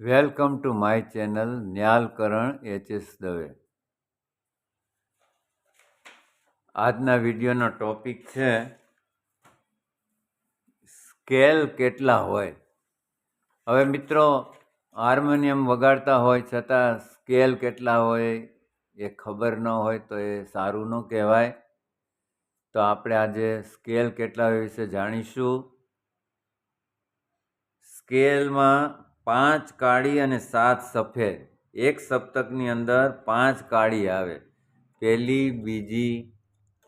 Welcome to my channel ન્યાલકરણ H S. Dave. આજના વિડીયોનો ટોપિક છે સ્કેલ કેટલા હોય. હવે મિત્રો, હાર્મોનિયમ વગાડતા હોય છતાં સ્કેલ કેટલા હોય એ ખબર ન હોય તો એ સારું ન કહેવાય. તો આપણે આજે સ્કેલ કેટલા હોય વિશે જાણીશું. સ્કેલમાં 5 કાળી અને 7 સફેદ. એક સપ્તકની અંદર 5 કાળી આવે, પહેલી, બીજી,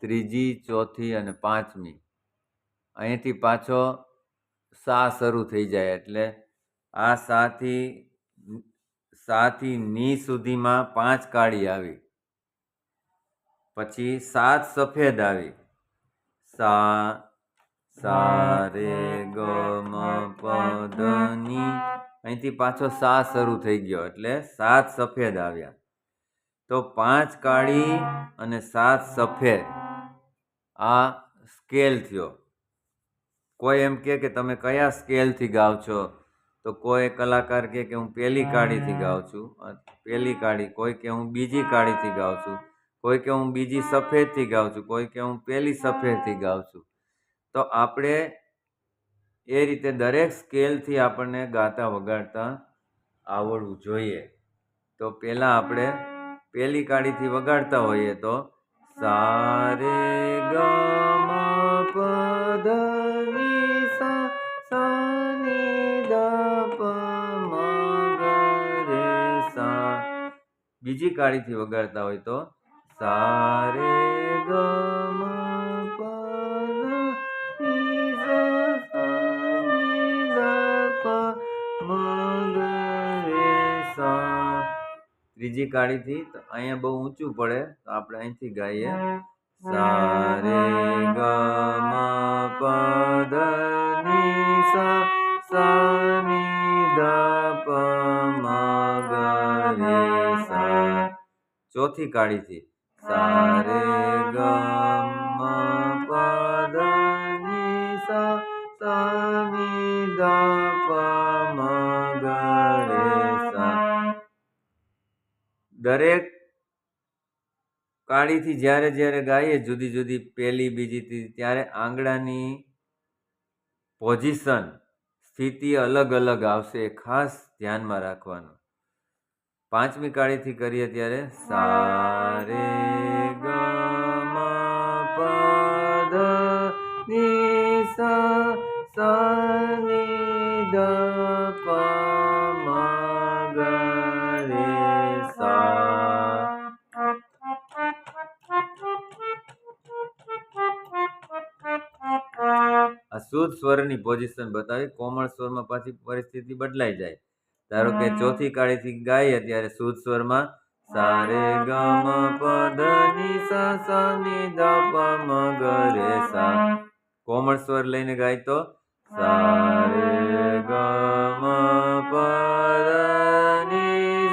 ત્રીજી, ચોથી અને પાંચમી. અહીંથી પાછો સા શરૂ થઈ જાય એટલે આ સાથી ની સુધીમાં 5 કાળી આવી. પછી 7 સફેદ આવી. સા રે ગ મ પ ધ ની. અહીંથી પાછો સા શરૂ થઈ ગયો એટલે 7 સફેદ આવ્યા. તો 5 કાળી અને 7 સફેદ આ સ્કેલ થયો. કોઈ એમ કે તમે કયા સ્કેલથી ગાઓ છો, તો કોઈ કલાકાર કે હું પહેલી કાળીથી ગાઉં છું, પહેલી કાળી. કોઈ કે હું બીજી કાળીથી ગાઉં છું, કોઈ કે હું બીજી સફેદથી ગાઉં છું, કોઈ કે હું પહેલી સફેદથી ગાઉં છું. તો આપણે એ રીતે દરેક સ્કેલથી આપણને ગાતા વગાડતા આવડવું જોઈએ. તો પહેલાં આપણે પહેલી કાળીથી વગાડતા હોઈએ તો સા રે ગ મ પ ધ ની સા ની ધ પ મ ગ રે સા. બીજી કાળીથી વગાડતા હોય તો સા રે ગ મ પ ધ ની સા ની ધ પ મ ગ રે સા. ત્રીજી કાળીથી તો અહીંયા બહુ ઊંચું પડે તો આપણે અહીંથી ગાઈએ સા રે ગ મ પ ધ ની સા ની ધ પ મ ગ રે સા. ચોથી કાળીથી સા રે ગ મ પ ધ ની સા ની ધ પ મ ગ રે સા. દરેક કાળીથી જ્યારે ગાઈએ જુદી જુદી પહેલી બીજી ત્રીજી, ત્યારે આંગળાની પોઝિશન સ્થિતિ અલગ અલગ આવશે, ખાસ ધ્યાનમાં રાખવાનું. પાંચમી કાળીથી કરીએ ત્યારે સા રે ગ મ પ ધ ની સા ની ધ પ મ ગ રે સા. આ શુદ્ધ સ્વરની પોઝિશન બતાવી. કોમળ સ્વરમાં પાછી પરિસ્થિતિ બદલાઈ જાય. ધારો કે ચોથી કાળીથી ગાઈએ ત્યારે શુદ્ધ સ્વરમાં સા રે ગ મ પ ધ ની સા ની ધ પ મ ગ રે સા. કોમળ સ્વર લઈને ગાય તો સા રે ગ મ પ ધ ની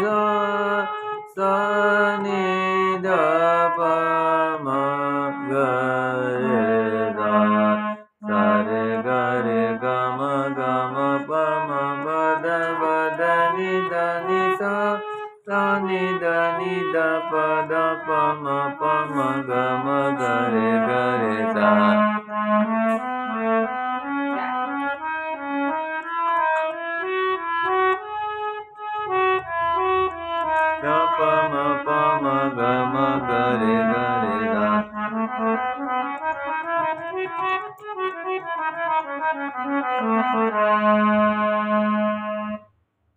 સા ની ધ પ મ ગ રે સા. સા રે ગ મ ગ મ પ મ બ ધ ની સા ની ધ પ ધ પ મ ગ રે સા. ધ પ મ ગ મ ગ રે સા.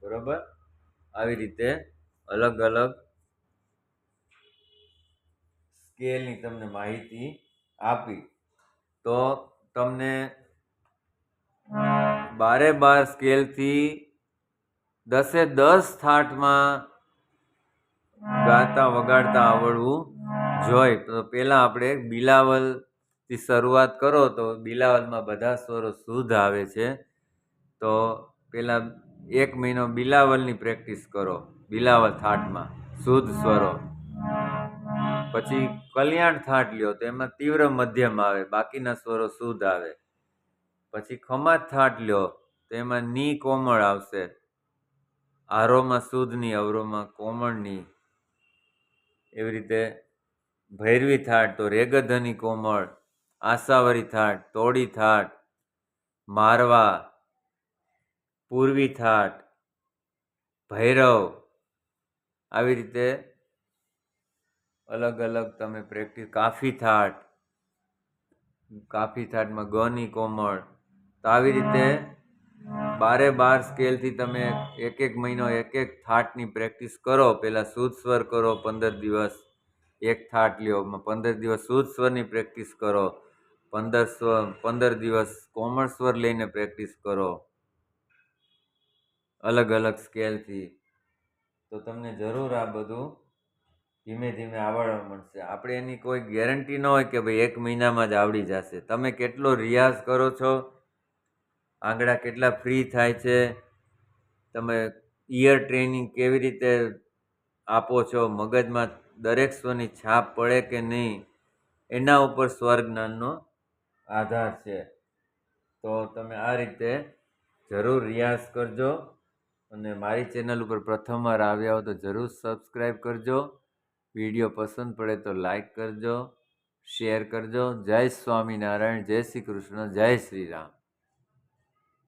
બરોબર. આવી રીતે અલગ અલગ સ્કેલની તમને માહિતી આપી. તો તમને 12 સ્કેલથી 10 થાટમાં ગાતા વગાડતા આવડવું જોઈએ. તો પહેલાં આપણે બિલાવલથી શરૂઆત કરો તો બિલાવલમાં બધા સ્વરો શુદ્ધ આવે છે. તો પહેલાં 1 મહિનો બિલાવલની પ્રેક્ટિસ કરો, બિલાવલ થાટમાં શુદ્ધ સ્વરો. પછી કલ્યાણ થાટ લ્યો તો એમાં તીવ્ર મધ્યમ આવે, બાકીના સ્વરો શુદ્ધ આવે. પછી ખમાજ થાટ લ્યો તો એમાં ની કોમળ આવશે, આરોમાં શુદ્ધની, અવરોમાં કોમળની. એવી રીતે ભૈરવી થાટ તો રેગધની કોમળ, આશાવરી થાટ, તોડી થાટ, મારવા, પૂર્વી થાટ, ભૈરવ. આવી રીતે અલગ અલગ તમે પ્રેક્ટિસ. કાફી થાટ, કાફી થાટમાં ગની કોમળ. તો આવી રીતે 12 સ્કેલથી તમે એક મહિનો એક થાટની પ્રેક્ટિસ કરો. પહેલાં શુદ્ધ સ્વર કરો 15 દિવસ, એક થાટ લ્યો. 15 દિવસ શુદ્ધ સ્વરની પ્રેક્ટિસ કરો. 15 દિવસ કોમળ સ્વર લઈને પ્રેક્ટિસ કરો અલગ અલગ સ્કેલથી. તો તમને જરૂર આ બધું ધીમે ધીમે આવડવા મળશે. આપણે એની કોઈ ગેરંટી ન હોય કે ભાઈ 1 મહિનામાં જ આવડી જશે. તમે કેટલો રિયાઝ કરો છો, આંગળા કેટલા ફ્રી થાય છે, તમે ઇયર ટ્રેનિંગ કેવી રીતે આપો છો, મગજમાં દરેક સ્વરની છાપ પડે કે નહીં, એના ઉપર સ્વર જ્ઞાનનો આધાર છે. તો તમે આ રીતે જરૂર રિયાઝ કરજો. અને મારી ચેનલ ઉપર પ્રથમવાર આવ્યા હો તો જરૂર સબસ્ક્રાઈબ કરજો. વિડીયો પસંદ પડે તો લાઈક કરજો, શેર કરજો. જય સ્વામિનારાયણ, જય શ્રી કૃષ્ણ, જય શ્રી રામ.